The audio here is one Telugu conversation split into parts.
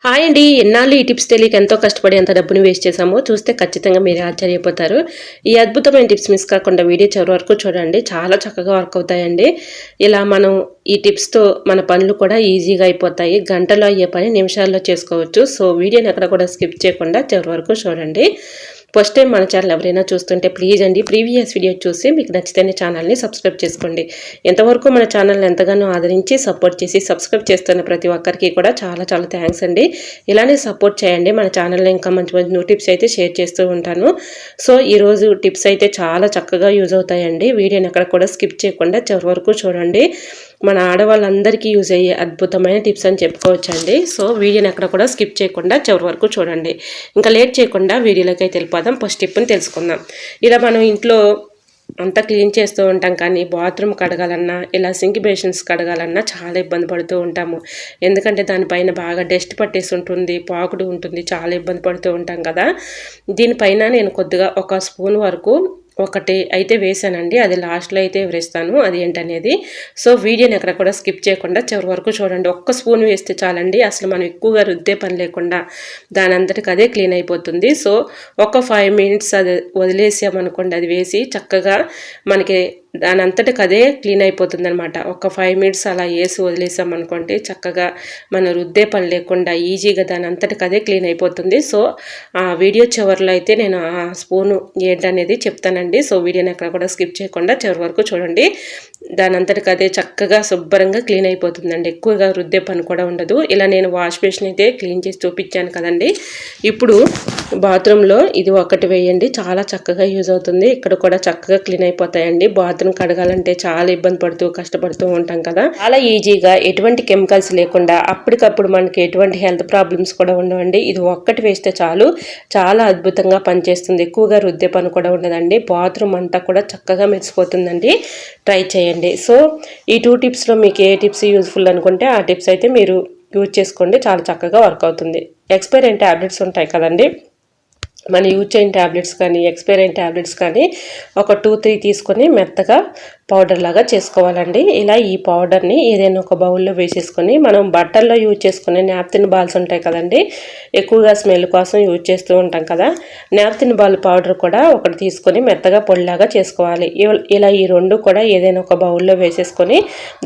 హాయ్ అండి. ఎన్నాళ్ళు ఈ టిప్స్ తెలియక ఎంతో కష్టపడి ఎంత డబ్బుని వేస్ట్ చేసామో చూస్తే ఖచ్చితంగా మీరే ఆశ్చర్యపోతారు. ఈ అద్భుతమైన టిప్స్ మిస్ కాకుండా వీడియో చివరి వరకు చూడండి. చాలా చక్కగా వర్క్ అవుతాయండి. ఇలా మనం ఈ టిప్స్‌తో మన పనులు కూడా ఈజీగా అయిపోతాయి. గంటలో అయ్యే పని నిమిషాల్లో చేసుకోవచ్చు. సో వీడియోని ఎక్కడ కూడా స్కిప్ చేయకుండా చివరి వరకు చూడండి. ఫస్ట్ టైం మన ఛానల్ ఎవరైనా చూస్తుంటే ప్లీజ్ అండి ప్రీవియస్ వీడియో చూసి మీకు నచ్చితేనే ఛానల్ని సబ్స్క్రైబ్ చేసుకోండి. ఎంతవరకు మన ఛానల్ని ఎంతగానో ఆదరించి సపోర్ట్ చేసి సబ్స్క్రైబ్ చేస్తున్న ప్రతి ఒక్కరికి కూడా చాలా చాలా థ్యాంక్స్ అండి. ఇలానే సపోర్ట్ చేయండి. మన ఛానల్లో ఇంకా మంచి మంచి న్యూ టిప్స్ అయితే షేర్ చేస్తూ ఉంటాను. సో ఈరోజు టిప్స్ అయితే చాలా చక్కగా యూజ్ అవుతాయండి. వీడియోని ఎక్కడ కూడా స్కిప్ చేయకుండా చివరి వరకు చూడండి. మన ఆడవాళ్ళందరికీ యూజ్ అయ్యే అద్భుతమైన టిప్స్ అని చెప్పుకోవచ్చండి. సో వీడియోని ఎక్కడ కూడా స్కిప్ చేయకుండా చివరి వరకు చూడండి. ఇంకా లేట్ చేయకుండా వీడియోలోకి అయితే వెళ్ళిపోదాం. ఫస్ట్ టిప్ని తెలుసుకుందాం. ఇలా మనం ఇంట్లో అంతా క్లీన్ చేస్తూ ఉంటాం, కానీ బాత్రూమ్ కడగాలన్నా ఇలా సింక్ బేసిన్స్ కడగాలన్నా చాలా ఇబ్బంది పడుతూ ఉంటాము. ఎందుకంటే దానిపైన బాగా డస్ట్ పట్టేసి ఉంటుంది, పాకుడు ఉంటుంది, చాలా ఇబ్బంది పడుతూ ఉంటాం కదా. దీనిపైన నేను కొద్దిగా ఒక స్పూన్ వరకు ఒకటి అయితే వేసానండి. అది లాస్ట్లో అయితే వివరిస్తాను అది ఏంటనేది. సో వీడియోని ఎక్కడ కూడా స్కిప్ చేయకుండా చివరి వరకు చూడండి. ఒక్క స్పూన్ వేస్తే చాలండి. అసలు మనం ఎక్కువగా రుద్దే పని లేకుండా దాని అంతటికి అదే క్లీన్ అయిపోతుంది. సో ఒక 5 మినిట్స్ అది వదిలేసామనుకోండి, అది వేసి చక్కగా మనకి దాని అంతటికి అదే క్లీన్ అయిపోతుంది అనమాట. ఒక 5 మినిట్స్ అలా వేసి వదిలేసామనుకోండి, చక్కగా మన రుద్దే పని లేకుండా ఈజీగా దాని అంతటికి అదే క్లీన్ అయిపోతుంది. సో ఆ వీడియో చివరిలో అయితే నేను ఆ స్పూను ఏంటనేది చెప్తానండి. సో వీడియోని ఎక్కడ కూడా స్కిప్ చేయకుండా చివరి వరకు చూడండి. దాని అంతటికి అదే చక్కగా శుభ్రంగా క్లీన్ అయిపోతుందండి. ఎక్కువగా రుద్దే పని కూడా ఉండదు. ఇలా నేను వాష్ బేసిన్ అయితే క్లీన్ చేసి చూపించాను కదండి. ఇప్పుడు బాత్రూంలో ఇది ఒకటి వేయండి, చాలా చక్కగా యూజ్ అవుతుంది. ఇక్కడ కూడా చక్కగా క్లీన్ అయిపోతాయండి. బాత్రూమ్ కడగాలంటే చాలా ఇబ్బంది పడుతూ కష్టపడుతూ ఉంటాం కదా. చాలా ఈజీగా ఎటువంటి కెమికల్స్ లేకుండా అప్పటికప్పుడు మనకి ఎటువంటి హెల్త్ ప్రాబ్లమ్స్ కూడా ఉండవండి. ఇది ఒక్కటి వేస్తే చాలు, చాలా అద్భుతంగా పనిచేస్తుంది. ఎక్కువగా రుద్దే పని కూడా ఉండదండి. బాత్రూమ్ అంతా కూడా చక్కగా మెరిసిపోతుందండి. ట్రై చేయండి. సో ఈ 2 టిప్స్లో మీకు ఏ టిప్స్ యూజ్ఫుల్ అనుకుంటే ఆ టిప్స్ అయితే మీరు యూజ్ చేసుకోండి. చాలా చక్కగా వర్క్ అవుతుంది. ఎక్స్పైర్ అయిన ట్యాబ్లెట్స్ ఉంటాయి కదండి, మన యూజ్ చేయని ట్యాబ్లెట్స్ కానీ ఎక్స్పైర్ అయిన ట్యాబ్లెట్స్ కానీ ఒక 2-3 తీసుకొని మెత్తగా పౌడర్ లాగా చేసుకోవాలండి. ఇలా ఈ పౌడర్ని ఏదైనా ఒక బౌల్లో వేసేసుకొని మనం బట్టల్లో యూజ్ చేసుకునే నాప్కిన్ బాల్స్ ఉంటాయి కదండి, ఎక్కువగా స్మెల్ కోసం యూజ్ చేస్తూ ఉంటాం కదా. నాప్కిన్ బాల్ పౌడర్ కూడా ఒకటి తీసుకొని మెత్తగా పొడిలాగా చేసుకోవాలి. ఇలా ఈ 2 కూడా ఏదైనా ఒక బౌల్లో వేసేసుకొని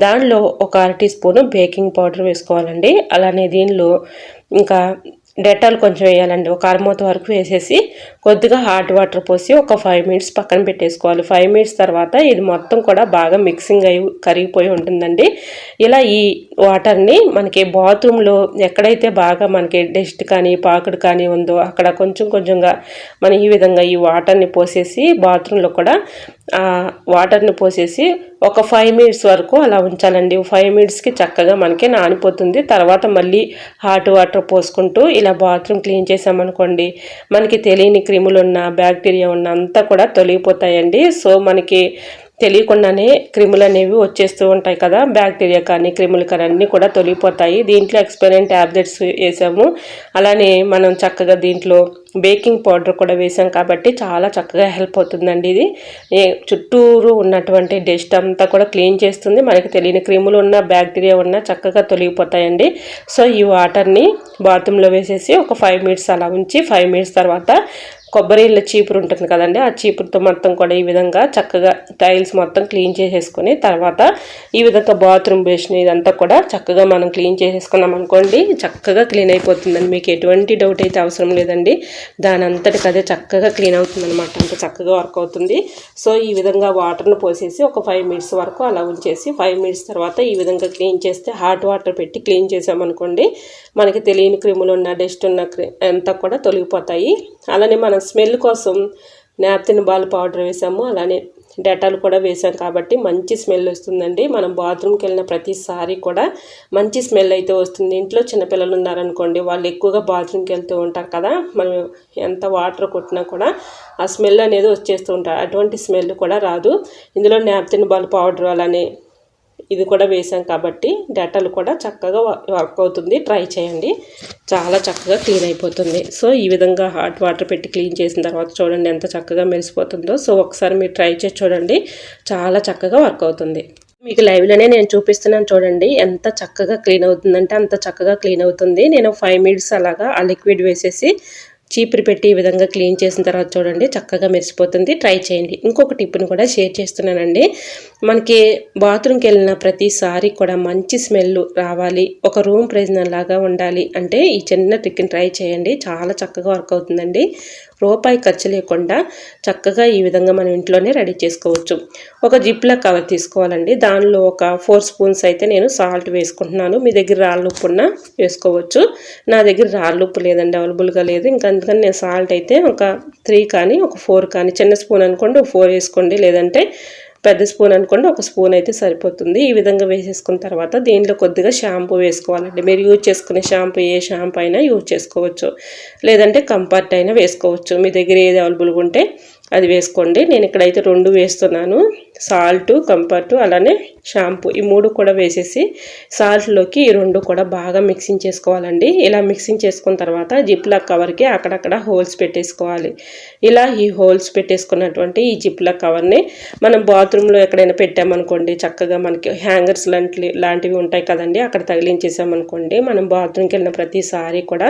దానిలో ఒక 1/2 టీ స్పూను బేకింగ్ పౌడర్ వేసుకోవాలండి. అలానే దీనిలో ఇంకా డెటాల్ కొంచెం వేయాలండి. ఒక అరమూత వరకు వేసేసి కొద్దిగా హాట్ వాటర్ పోసి ఒక 5 మినిట్స్ పక్కన పెట్టేసుకోవాలి. 5 మినిట్స్ తర్వాత ఇది మొత్తం కూడా బాగా మిక్సింగ్ అయ్యి కరిగిపోయి ఉంటుందండి. ఇలా ఈ వాటర్ని మనకి బాత్రూంలో ఎక్కడైతే బాగా మనకి డస్ట్ కానీ పాకుడు కానీ ఉందో అక్కడ కొంచెం కొంచెంగా మనం ఈ విధంగా ఈ వాటర్ని పోసేసి బాత్రూంలో కూడా వాటర్ని పోసేసి ఒక 5 మినిట్స్ వరకు అలా ఉంచాలండి. 5 మినిట్స్కి చక్కగా మనకి నానిపోతుంది. తర్వాత మళ్ళీ హాట్ వాటర్ పోసుకుంటూ ఇలా బాత్రూమ్ క్లీన్ చేసామనుకోండి, మనకి తెలియని క్రిములు ఉన్న బ్యాక్టీరియా ఉన్న అంతా కూడా తొలగిపోతాయండి. సో మనకి తెలియకుండానే క్రిములు అనేవి వచ్చేస్తూ ఉంటాయి కదా, బ్యాక్టీరియా కానీ క్రిములు కానీ అన్నీ కూడా తొలగిపోతాయి. దీంట్లో ఎక్స్పైరెంట్ ట్యాబ్లెట్స్ వేసాము, అలానే మనం చక్కగా దీంట్లో బేకింగ్ పౌడర్ కూడా వేసాం కాబట్టి చాలా చక్కగా హెల్ప్ అవుతుందండి. ఇది చుట్టూరు ఉన్నటువంటి డస్ట్ అంతా కూడా క్లీన్ చేస్తుంది. మనకి తెలియని క్రిములు ఉన్న బ్యాక్టీరియా ఉన్న చక్కగా తొలగిపోతాయండి. సో ఈ వాటర్ని బాత్రూంలో వేసేసి ఒక 5 మినిట్స్ అలా ఉంచి 5 మినిట్స్ తర్వాత కొబ్బరి ఇళ్ళ చీపురు ఉంటుంది కదండి, ఆ చీపురుతో మొత్తం కూడా ఈ విధంగా చక్కగా టైల్స్ మొత్తం క్లీన్ చేసేసుకొని తర్వాత ఈ విధంగా బాత్రూమ్ బేసిన్ ఇదంతా కూడా చక్కగా మనం క్లీన్ చేసేసుకున్నాం అనుకోండి, చక్కగా క్లీన్ అయిపోతుందండి. మీకు ఎటువంటి డౌట్ అయితే అవసరం లేదండి. దాని అంతటికి అదే చక్కగా క్లీన్ అవుతుంది అనమాట. అంత చక్కగా వర్క్ అవుతుంది. సో ఈ విధంగా వాటర్ను పోసేసి ఒక 5 మినిట్స్ వరకు అలా ఉంచేసి 5 మినిట్స్ తర్వాత ఈ విధంగా క్లీన్ చేస్తే హాట్ వాటర్ పెట్టి క్లీన్ చేసామనుకోండి, మనకి తెలియని క్రిములు ఉన్న డస్ట్ ఉన్న అంతా కూడా తొలగిపోతాయి. అలానే మనం స్మెల్ కోసం నాప్కిన్ బాల్ పౌడర్ వేసాము, అలానే డెటాల్ కూడా వేసాం కాబట్టి మంచి స్మెల్ వస్తుందండి. మనం బాత్రూమ్కి వెళ్ళిన ప్రతిసారి కూడా మంచి స్మెల్ అయితే వస్తుంది. ఇంట్లో చిన్నపిల్లలు ఉన్నారనుకోండి, వాళ్ళు ఎక్కువగా బాత్రూమ్కి వెళ్తూ ఉంటారు కదా, మనం ఎంత వాటర్ కొట్టినా కూడా ఆ స్మెల్ అనేది వచ్చేస్తూ ఉంటారు. అటువంటి స్మెల్ కూడా రాదు. ఇందులో నాప్కిన్ బాల్ పౌడర్ అలానే ఇది కూడా వేసాం కాబట్టి డెటాల్ కూడా చక్కగా వర్క్ అవుతుంది. ట్రై చేయండి, చాలా చక్కగా క్లీన్ అయిపోతుంది. సో ఈ విధంగా హాట్ వాటర్ పెట్టి క్లీన్ చేసిన తర్వాత చూడండి ఎంత చక్కగా మెరిసిపోతుందో. సో ఒకసారి మీరు ట్రై చేసి చూడండి, చాలా చక్కగా వర్క్ అవుతుంది. మీకు లైవ్లోనే నేను చూపిస్తున్నాను చూడండి, ఎంత చక్కగా క్లీన్ అవుతుందంటే అంత చక్కగా క్లీన్ అవుతుంది. నేను 5 మినిట్స్ అలాగా ఆ లిక్విడ్ వేసేసి చీపురు పెట్టి ఈ విధంగా క్లీన్ చేసిన తర్వాత చూడండి చక్కగా మెరిసిపోతుంది. ట్రై చేయండి. ఇంకొక టిప్ని కూడా షేర్ చేస్తున్నానండి. మనకి బాత్రూమ్కి వెళ్ళిన ప్రతిసారి కూడా మంచి స్మెల్ రావాలి, ఒక రూమ్ ప్రెజనర్ లాగా ఉండాలి అంటే ఈ చిన్న ట్రిక్ని ట్రై చేయండి. చాలా చక్కగా వర్క్ అవుతుందండి. రూపాయి ఖర్చు లేకుండా చక్కగా ఈ విధంగా మనం ఇంట్లోనే రెడీ చేసుకోవచ్చు. ఒక జిప్లా కవర్ తీసుకోవాలండి. దానిలో ఒక 4 స్పూన్స్ అయితే నేను సాల్ట్ వేసుకుంటున్నాను. మీ దగ్గర రాళ్ళ ఉప్పు ఉన్నా వేసుకోవచ్చు. నా దగ్గర రాళ్ళ ఉప్పు లేదండి, అవైలబుల్గా లేదు. ఇంకా అందుకని నేను సాల్ట్ అయితే ఒక 3 కానీ ఒక 4 కానీ, చిన్న స్పూన్ అనుకోండి ఒక 4 వేసుకోండి, లేదంటే పెద్ద స్పూన్ అనుకోండి ఒక స్పూన్ అయితే సరిపోతుంది. ఈ విధంగా వేసేసుకున్న తర్వాత దీంట్లో కొద్దిగా షాంపూ వేసుకోవాలండి. మీరు యూజ్ చేసుకునే షాంపూ ఏ షాంపూ అయినా యూజ్ చేసుకోవచ్చు, లేదంటే కంఫర్ట్ అయినా వేసుకోవచ్చు. మీ దగ్గర ఏది అవైలబుల్గా ఉంటే అది వేసుకోండి. నేను ఇక్కడైతే 2 వేస్తున్నాను, సాల్ట్, కంఫర్ట్ అలానే షాంపూ, ఈ 3 కూడా వేసేసి సాల్ట్లోకి ఈ 2 కూడా బాగా మిక్సింగ్ చేసుకోవాలండి. ఇలా మిక్సింగ్ చేసుకున్న తర్వాత జిప్లా కవర్కి అక్కడక్కడ హోల్స్ పెట్టేసుకోవాలి. ఇలా ఈ హోల్స్ పెట్టేసుకున్నటువంటి ఈ జిప్లా కవర్ని మనం బాత్రూంలో ఎక్కడైనా పెట్టామనుకోండి, చక్కగా మనకి హ్యాంగర్స్ లాంటివి ఉంటాయి కదండి, అక్కడ తగిలించేసామనుకోండి, మనం బాత్రూమ్కి వెళ్ళిన ప్రతిసారి కూడా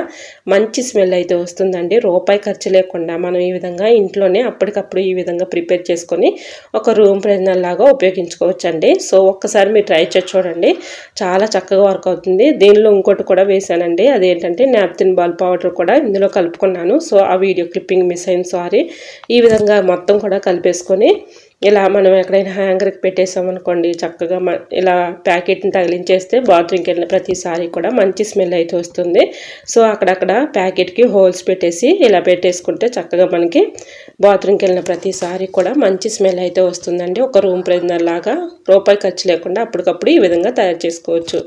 మంచి స్మెల్ అయితే వస్తుందండి. రూపాయి ఖర్చు లేకుండా మనం ఈ విధంగా ఇంట్లోనే అప్పటికప్పుడు ఈ విధంగా ప్రిపేర్ చేసుకొని ఒక రూమ్ ఫ్రెషనర్ లాగా ఉపయోగించుకోవచ్చండి. సో ఒక్కసారి మీరు ట్రై చేసి చూడండి, చాలా చక్కగా వర్క్ అవుతుంది. దీనిలో ఇంకోటి కూడా వేసానండి, అదేంటంటే నాప్కిన్ బాల్ పౌడర్ కూడా ఇందులో కలుపుకున్నాను. సో ఆ వీడియో క్లిప్పింగ్ మిస్ అయింది, సారీ. ఈ విధంగా మొత్తం కూడా కలిపేసుకొని ఇలా మనం ఎక్కడైనా హ్యాంగర్కి పెట్టేసామనుకోండి, చక్కగా ఇలా ప్యాకెట్ని తగిలించేస్తే బాత్రూమ్కి వెళ్ళిన ప్రతిసారి కూడా మంచి స్మెల్ అయితే వస్తుంది. సో అక్కడక్కడ ప్యాకెట్కి హోల్స్ పెట్టేసి ఇలా పెట్టేసుకుంటే చక్కగా మనకి బాత్రూమ్కి వెళ్ళిన ప్రతిసారి కూడా మంచి స్మెల్ అయితే వస్తుందండి. ఒక రూమ్ ఫ్రెషనర్ లాగా రూపాయి ఖర్చు లేకుండా అప్పటికప్పుడు ఈ విధంగా తయారు చేసుకోవచ్చు.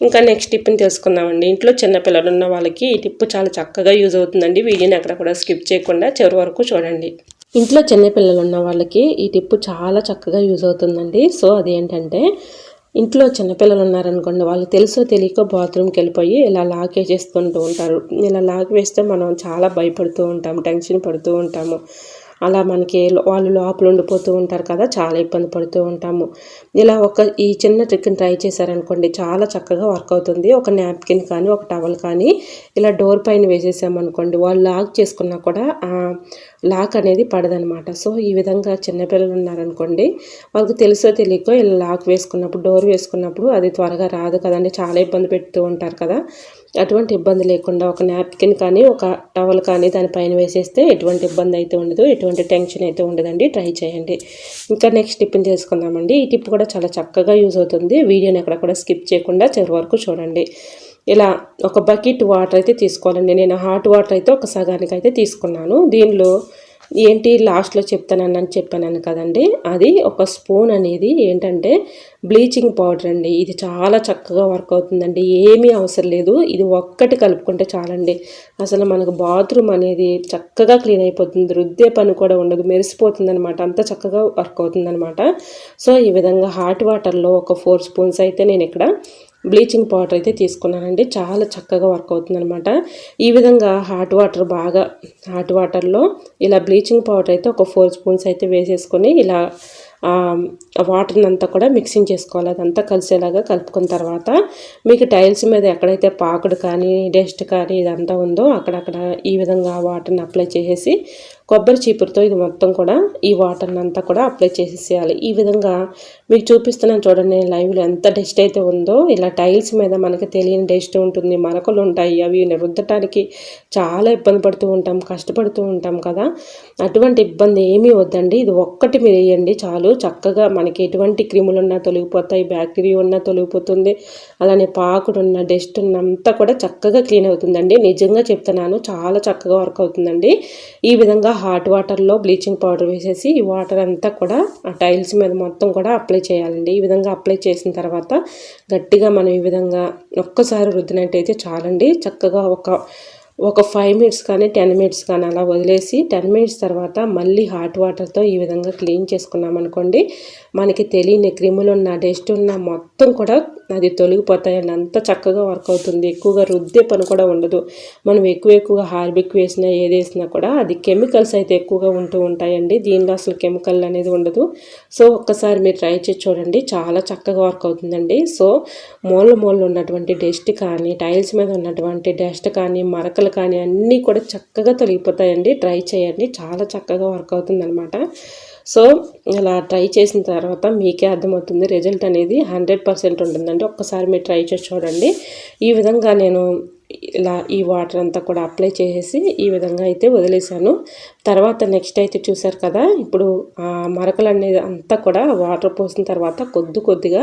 ఇంకా నెక్స్ట్ టిప్ని తెలుసుకుందామండి. ఇంట్లో చిన్నపిల్లలు ఉన్న వాళ్ళకి ఈ టిప్ చాలా చక్కగా యూజ్ అవుతుందండి. వీడియోని అక్కడ కూడా స్కిప్ చేయకుండా చివరి వరకు చూడండి. ఇంట్లో చిన్నపిల్లలు ఉన్న వాళ్ళకి ఈ టిప్ చాలా చక్కగా యూజ్ అవుతుందండి. సో అదేంటంటే, ఇంట్లో చిన్నపిల్లలు ఉన్నారనుకోండి, వాళ్ళు తెలుసో తెలియకో బాత్రూమ్కి వెళ్ళిపోయి ఇలా లాక్ వేసేస్తుంటూ ఉంటారు. ఇలా లాక్ వేస్తే మనం చాలా భయపడుతూ ఉంటాము, టెన్షన్ పడుతూ ఉంటాము. అలా మనకి వాళ్ళు లోపల ఉండిపోతూ ఉంటారు కదా, చాలా ఇబ్బంది పడుతూ ఉంటాము. ఇలా ఈ చిన్న ట్రిక్ని ట్రై చేశారనుకోండి, చాలా చక్కగా వర్క్ అవుతుంది. ఒక నాప్కిన్ కానీ ఒక టవల్ కానీ ఇలా డోర్ పైన వేసేసామనుకోండి, వాళ్ళు లాక్ చేసుకున్నా కూడా లాక్ అనేది పడదనమాట. సో ఈ విధంగా చిన్నపిల్లలు ఉన్నారనుకోండి, వాళ్ళకి తెలుసో తెలియకో ఇలా లాక్ వేసుకున్నప్పుడు, డోర్ వేసుకున్నప్పుడు అది త్వరగా రాదు కదండి, చాలా ఇబ్బంది పెడుతూ ఉంటారు కదా. అటువంటి ఇబ్బంది లేకుండా ఒక నాప్కిన్ కానీ ఒక టవల్ కానీ దానిపైన వేసేస్తే ఎటువంటి ఇబ్బంది అయితే ఉండదు, ఎటువంటి టెన్షన్ అయితే ఉండదండి. ట్రై చేయండి. ఇంకా నెక్స్ట్ టిప్ని తెలుసుకుందామండి. ఈ టిప్ కూడా చాలా చక్కగా యూజ్ అవుతుంది. వీడియోని ఎక్కడ కూడా స్కిప్ చేయకుండా చివరి వరకు చూడండి. ఇలా ఒక బకెట్ వాటర్ అయితే తీసుకోవాలండి. నేను హాట్ వాటర్ అయితే ఒక సగానికి అయితే తీసుకున్నాను. దీనిలో ఏంటి లాస్ట్లో చెప్తానని చెప్పాను కదండి, అది ఒక స్పూన్ అనేది ఏంటంటే బ్లీచింగ్ పౌడర్ అండి. ఇది చాలా చక్కగా వర్క్ అవుతుందండి. ఏమీ అవసరం లేదు, ఇది ఒక్కటి కలుపుకుంటే చాలండి. అసలు మనకు బాత్రూమ్ అనేది చక్కగా క్లీన్ అయిపోతుంది, రుద్దే పని కూడా ఉండదు, మెరిసిపోతుంది అనమాట, అంత చక్కగా వర్క్ అవుతుంది అనమాట. సో ఈ విధంగా హాట్ వాటర్లో ఒక 4 స్పూన్స్ అయితే నేను ఇక్కడ బ్లీచింగ్ పౌడర్ అయితే తీసుకున్నానండి. చాలా చక్కగా వర్క్ అవుతుంది అనమాట. ఈ విధంగా హాట్ వాటర్లో ఇలా బ్లీచింగ్ పౌడర్ అయితే ఒక 4 స్పూన్స్ అయితే వేసేసుకొని ఇలా వాటర్ని అంతా కూడా మిక్సింగ్ చేసుకోవాలి. అదంతా కలిసేలాగా కలుపుకున్న తర్వాత మీకు టైల్స్ మీద ఎక్కడైతే పాకుడు కానీ డస్ట్ కానీ ఇదంతా ఉందో అక్కడక్కడ ఈ విధంగా వాటర్ని అప్లై చేసేసి కొబ్బరి చీపురుతో ఇది మొత్తం కూడా ఈ వాటర్ని అంతా కూడా అప్లై చేసేసేయాలి. ఈ విధంగా మీకు చూపిస్తున్నాను చూడండి, లైవ్లో ఎంత డస్ట్ అయితే ఉందో. ఇలా టైల్స్ మీద మనకి తెలియని డస్ట్ ఉంటుంది, మరకలు ఉంటాయి, అవి రుద్దటానికి చాలా ఇబ్బంది పడుతూ ఉంటాం, కష్టపడుతూ ఉంటాం కదా. అటువంటి ఇబ్బంది ఏమీ వద్దండి, ఇది ఒక్కటి మీరు వేయండి చాలు. చక్కగా మనకి ఎటువంటి క్రిములు ఉన్నా తొలగిపోతాయి, బ్యాక్టీరియా ఉన్నా తొలగిపోతుంది, అలానే పాకుడు ఉన్న డస్ట్ ఉన్నంతా కూడా చక్కగా క్లీన్ అవుతుందండి. నిజంగా చెప్తున్నాను, చాలా చక్కగా వర్క్ అవుతుందండి. ఈ విధంగా హాట్ వాటర్లో బ్లీచింగ్ పౌడర్ వేసేసి ఈ వాటర్ అంతా కూడా ఆ టైల్స్ మీద మొత్తం కూడా అప్లై చేయాలండి. ఈ విధంగా అప్లై చేసిన తర్వాత గట్టిగా మనం ఈ విధంగా ఒక్కసారి రుద్దినట్టయితే చాలండి. చక్కగా ఒక 5 మినిట్స్ కానీ 10 మినిట్స్ కానీ అలా వదిలేసి 10 మినిట్స్ తర్వాత మళ్ళీ హాట్ వాటర్తో ఈ విధంగా క్లీన్ చేసుకున్నాం అనుకోండి, మనకి తెలియని క్రిములున్న డస్ట్ ఉన్న మొత్తం కూడా అది తొలగిపోతాయండి. అంత చక్కగా వర్క్ అవుతుంది. ఎక్కువగా రుద్దే పని కూడా ఉండదు. మనం ఎక్కువగా హార్బిక్ వేసినా ఏది వేసినా కూడా అది కెమికల్స్ అయితే ఎక్కువగా ఉంటూ ఉంటాయండి. దీనిలో అసలు కెమికల్ అనేది ఉండదు. సో ఒక్కసారి మీరు ట్రై చేసి చూడండి, చాలా చక్కగా వర్క్ అవుతుందండి. సో మూల ఉన్నటువంటి డస్ట్ కానీ, టైల్స్ మీద ఉన్నటువంటి డస్ట్ కానీ, మరకలు కానీ అన్నీ కూడా చక్కగా తొలగిపోతాయండి. ట్రై చేయండి, చాలా చక్కగా వర్క్ అవుతుందన్నమాట. సో ఇలా ట్రై చేసిన తర్వాత మీకే అర్థమవుతుంది, రిజల్ట్ అనేది 100% ఉంటుందండి. ఒక్కసారి మీరు ట్రై చేసి చూడండి. ఈ విధంగా నేను ఇలా ఈ వాటర్ అంతా కూడా అప్లై చేసేసి ఈ విధంగా అయితే వదిలేసాను. తర్వాత నెక్స్ట్ అయితే చూసారు కదా, ఇప్పుడు ఆ మరకలు అనేది అంతా కూడా వాటర్ పోసిన తర్వాత కొద్దిగా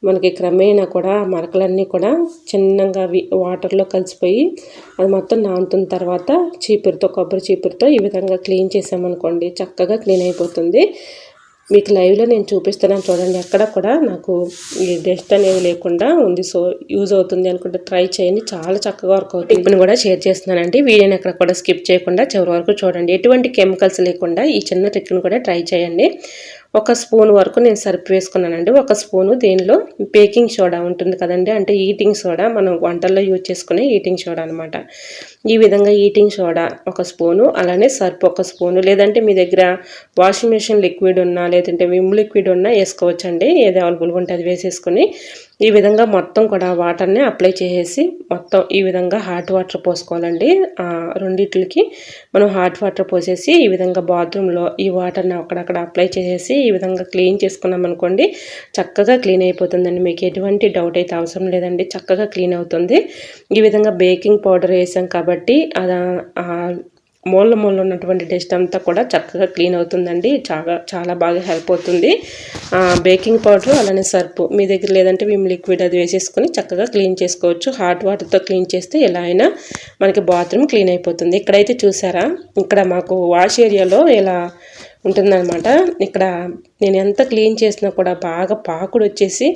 మనకి క్రమేణా కూడా మరకలన్నీ కూడా చిన్నగా వాటర్లో కలిసిపోయి అది మొత్తం నానుతున్న తర్వాత కొబ్బరి చీపురుతో ఈ విధంగా క్లీన్ చేసామనుకోండి, చక్కగా క్లీన్ అయిపోతుంది. మీకు లైవ్లో నేను చూపిస్తున్నాను చూడండి, ఎక్కడ కూడా నాకు ఈ డస్ట్ అనేది లేకుండా ఉంది. సో యూజ్ అవుతుంది అనుకుంటే ట్రై చేయండి, చాలా చక్కగా వర్క్ అవుతుంది. టిప్ని కూడా షేర్ చేస్తున్నానండి. వీడియోని ఎక్కడ కూడా స్కిప్ చేయకుండా చివరి వరకు చూడండి. ఎటువంటి కెమికల్స్ లేకుండా ఈ చిన్న ట్రిక్ని కూడా ట్రై చేయండి. ఒక స్పూన్ వరకు నేను సర్ఫ్ వేసుకున్నానండి. ఒక స్పూను దీనిలో బేకింగ్ సోడా ఉంటుంది కదండి, అంటే ఈటింగ్ సోడా, మనం వంటల్లో యూజ్ చేసుకునే ఈటింగ్ సోడా అనమాట. ఈ విధంగా ఈటింగ్ సోడా ఒక స్పూను, అలానే సర్ఫ్ ఒక స్పూను, లేదంటే మీ దగ్గర వాషింగ్ మెషిన్ లిక్విడ్ ఉన్నా లేదంటే విమ్ లిక్విడ్ ఉన్నా వేసుకోవచ్చండి. ఏది అవైలబుల్గా ఉంటే అది వేసేసుకొని ఈ విధంగా మొత్తం కూడా వాటర్ని అప్లై చేసేసి మొత్తం ఈ విధంగా హాట్ వాటర్ పోసుకోవాలండి. రెండిట్లకి మనం హాట్ వాటర్ పోసేసి ఈ విధంగా బాత్రూంలో ఈ వాటర్ని అక్కడక్కడ అప్లై చేసేసి ఈ విధంగా క్లీన్ చేసుకున్నాం అనుకోండి, చక్కగా క్లీన్ అయిపోతుందండి. మీకు ఎటువంటి డౌట్ అయితే అవసరం లేదండి, చక్కగా క్లీన్ అవుతుంది. ఈ విధంగా బేకింగ్ పౌడర్ వేసాం కాబట్టి మూల ఉన్నటువంటి డస్ట్ అంతా కూడా చక్కగా క్లీన్ అవుతుందండి. చాలా బాగా హెల్ప్ అవుతుంది. బేకింగ్ పౌడర్ అలానే సర్పు మీ దగ్గర లేదంటే విమ్ లిక్విడ్ అది వేసేసుకొని చక్కగా క్లీన్ చేసుకోవచ్చు. హాట్ వాటర్తో క్లీన్ చేస్తే ఎలా అయినా మనకి బాత్రూమ్ క్లీన్ అయిపోతుంది. ఇక్కడైతే చూసారా, ఇక్కడ మాకు వాష్ ఏరియాలో ఇలా ఉంటుందన్నమాట. ఇక్కడ నేను ఎంత క్లీన్ చేసినా కూడా బాగా పాకుడు వచ్చేసి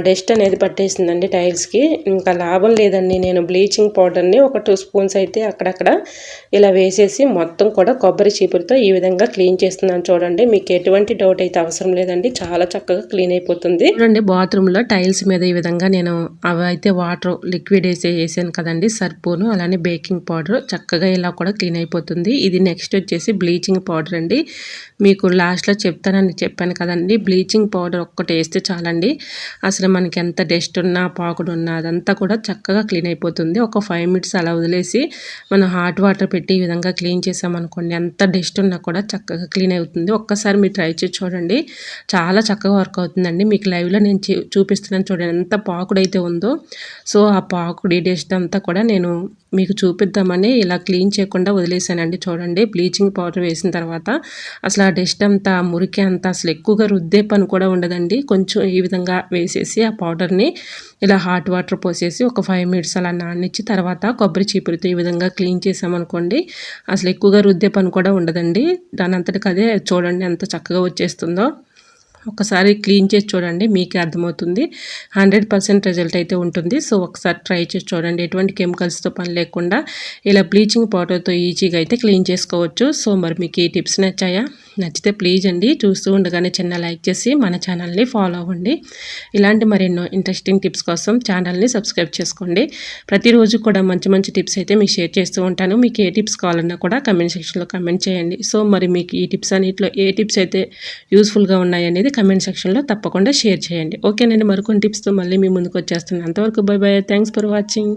డస్ట్ అనేది పట్టేసిందండి టైల్స్కి. ఇంకా లాభం లేదండి, నేను బ్లీచింగ్ పౌడర్ని ఒక 2 స్పూన్స్ అయితే అక్కడక్కడ ఇలా వేసేసి మొత్తం కూడా కొబ్బరి చీపురుతో ఈ విధంగా క్లీన్ చేస్తున్నాను చూడండి. మీకు ఎటువంటి డౌట్ అయితే అవసరం లేదండి, చాలా చక్కగా క్లీన్ అయిపోతుంది. చూడండి, బాత్రూంలో టైల్స్ మీద ఈ విధంగా నేను అవి అయితే వాటర్ లిక్విడ్ వేసాను కదండి, సర్పును అలానే బేకింగ్ పౌడర్, చక్కగా ఇలా కూడా క్లీన్ అయిపోతుంది. ఇది నెక్స్ట్ వచ్చేసి బ్లీచింగ్ పౌడర్ అండి. మీకు లాస్ట్లో చెప్తానని చెప్పాను కదండి, బ్లీచింగ్ పౌడర్ ఒక్కటి వేస్తే చాలండి, అసలు మనకి ఎంత డస్ట్ ఉన్నా పాకుడు ఉన్నా అదంతా కూడా చక్కగా క్లీన్ అయిపోతుంది. ఒక 5 మినిట్స్ అలా వదిలేసి మనం హాట్ వాటర్ పెట్టి ఈ విధంగా క్లీన్ చేసామనుకోండి, ఎంత డస్ట్ ఉన్నా కూడా చక్కగా క్లీన్ అవుతుంది. ఒక్కసారి మీరు ట్రై చేసి చూడండి, చాలా చక్కగా వర్క్ అవుతుందండి. మీకు లైవ్లో నేను చూపిస్తున్నాను చూడండి, ఎంత పాకుడు అయితే ఉందో. సో ఆ పాకుడి డస్ట్ అంతా కూడా నేను మీకు చూపిద్దామని ఇలా క్లీన్ చేయకుండా వదిలేసానండి. చూడండి, బ్లీచింగ్ పౌడర్ వేసిన తర్వాత అసలు ఆ డస్ట్ అంతా మురికి అంతా అసలు ఎక్కువగా రుద్దే పని కూడా ఉండదండి. కొంచెం ఈ విధంగా వేసేసి ఆ పౌడర్ని ఇలా హాట్ వాటర్ పోసేసి ఒక 5 మినిట్స్ అలా నాననిచ్చి తర్వాత కొబ్బరి చీపురుతో ఈ విధంగా క్లీన్ చేసామనుకోండి, అసలు ఎక్కువగా రుద్దే పని కూడా ఉండదండి. దాని అంతటికి అదే చూడండి ఎంత చక్కగా వచ్చేస్తుందో. ఒకసారి క్లీన్ చేసి చూడండి, మీకే అర్థమవుతుంది. 100% రిజల్ట్ అయితే ఉంటుంది. సో ఒకసారి ట్రై చేసి చూడండి, ఎటువంటి కెమికల్స్తో పని లేకుండా ఇలా బ్లీచింగ్ పౌడర్తో ఈజీగా అయితే క్లీన్ చేసుకోవచ్చు. సో మరి మీకు ఈ టిప్స్ నచ్చాయా? నచ్చితే ప్లీజ్ అండి, చూస్తూ ఉండగానే చిన్న లైక్ చేసి మన ఛానల్ని ఫాలో అవ్వండి. ఇలాంటి మరెన్నో ఇంట్రెస్టింగ్ టిప్స్ కోసం ఛానల్ని సబ్స్క్రైబ్ చేసుకోండి. ప్రతిరోజు కూడా మంచి టిప్స్ అయితే మీకు షేర్ చేస్తూ ఉంటాను. మీకు ఏ టిప్స్ కావాలన్నా కూడా కమెంట్ సెక్షన్లో కమెంట్ చేయండి. సో మరి మీకు ఈ టిప్స్ అన్నింటిలో ఏ టిప్స్ అయితే యూస్ఫుల్గా ఉన్నాయి అనేది కమెంట్ సెక్షన్లో తప్పకుండా షేర్ చేయండి. ఓకేనండి, మరికొన్ని టిప్స్తో మళ్ళీ మీ ముందుకు వచ్చేస్తున్నాను. అంతవరకు by by, thanks for watching.